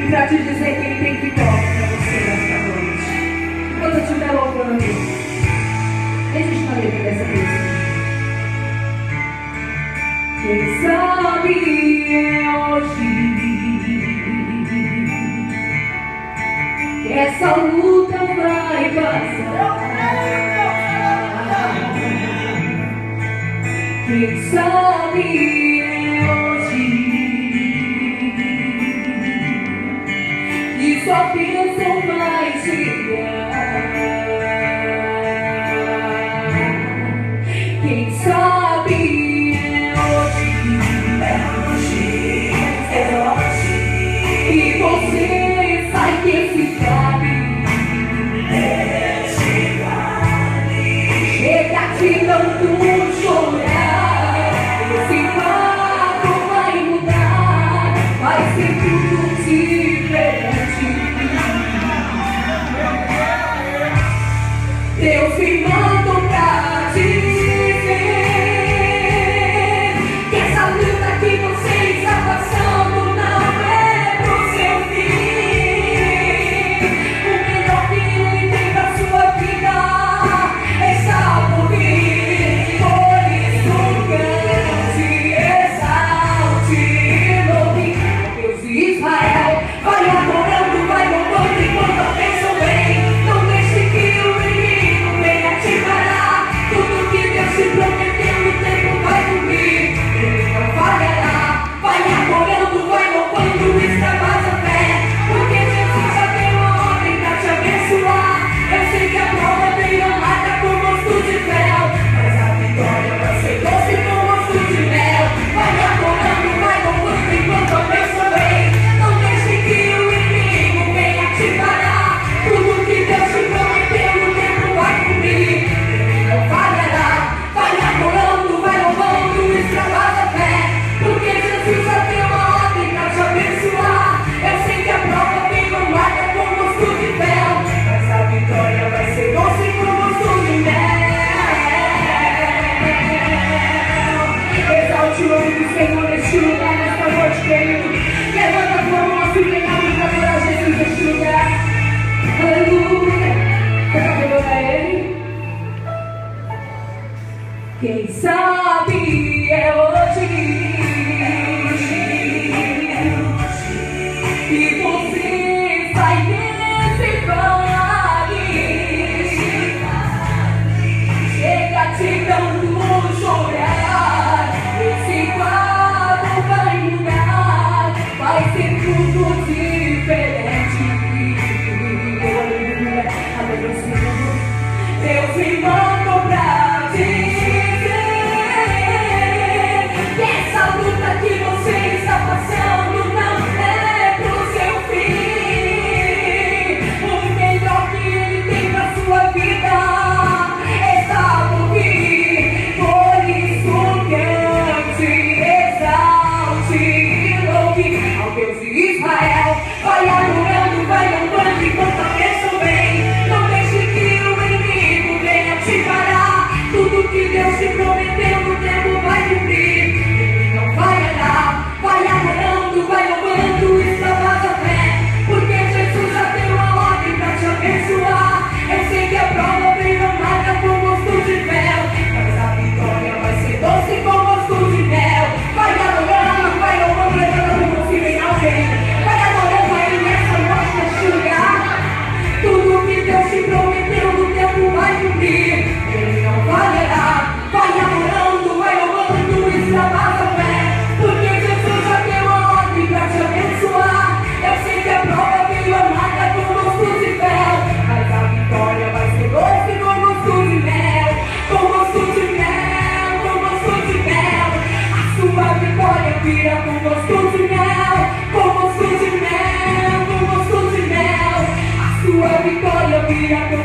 E pra te dizer que Ele tem vitória pra você nesta noite. Enquanto eu estiver louvando, existe uma letra dessa música. Quem sabe é hoje que essa luta vai passar. Quem sabe é hoje que sua bênção vai chegar. Quem sabe e você sai desse vale. Chega de tanto chorar. Esse quadro vai mudar. Vai ser tudo diferente. Deus me mandou pra dizer que essa luta que você está passando não é pro seu fim. O melhor que Ele tem pra sua vida está por vir. Por isso cante, exalte e louve ao Deus de Israel. Vai adorando, vai louvando enquanto a bênção vem. Não deixe que o inimigo venha te parar. Tudo que Deus te prometeu no tempo vai cumprir. Ele não falhará. Vai adorando, vai louvando, extravasa a fé. Porque Jesus já deu uma ordem pra te abençoar. Eu sei que a prova veio amarga com gosto de fel, mas a vitória vai ser doce com gosto de mel. Vai adorando, vai louvando enquanto a bênção vem. Não deixe que o inimigo venha te parar. Tudo que Deus te prometeu no tempo vai cumprir. Ele não falhará. Vai adorando, vai louvando, extravasa a fé. Porque Jesus já deu uma ordem pra te abençoar. Eu sei que a prova veio amarga com gosto de fel, mas a vitória vai ser doce com gosto de mel. Exalte o nome do Senhor neste lugar, nesta noite, querido. Levanta a tua mão assim bem alto pra adorar Jesus neste lugar. Aleluia. Você tá pegando a Ele? Quem sabe é hoje que você sai desse vale. Chega de tanto chorar. Esse quadro vai mudar. Vai ser tudo diferente. Aleluia. Deus me mandou pra dizer que essa luta que você está passando não é pro seu fim. O melhor que Ele tem pra sua vida está por vir. Por isso cante, exalte e louve ao Deus de Israel. Vai adorando, vai louvando enquanto a bênção vem. Não deixe que o inimigo venha te parar. Tudo que Deus te prometeu no tempo vai cumprir. Ele não falhará. Vai adorando, vai louvando, extravasa a fé. Porque Jesus já deu uma ordem pra te abençoar. Eu sei que a prova veio amarga com gosto de fel, mas a vitória vai ser doce com gosto de mel. Vai adorando, vai louvando, levanta a mão se vem alguém. Vai adorando a Ele nessa noite, neste lugar. Tudo que Deus te prometeu no tempo vai cumprir. Ele não falhará. Vai adorando, vai louvando, extravasa a fé. Porque Jesus já deu a ordem pra te abençoar. Eu sei que a prova veio amarga com gosto de fel, mas a vitória vai ser doce com gosto de mel. Com gosto de mel, com gosto de mel. A sua vitória vira com gosto de mel. Com gosto de mel, com gosto de mel. A sua vitória vira com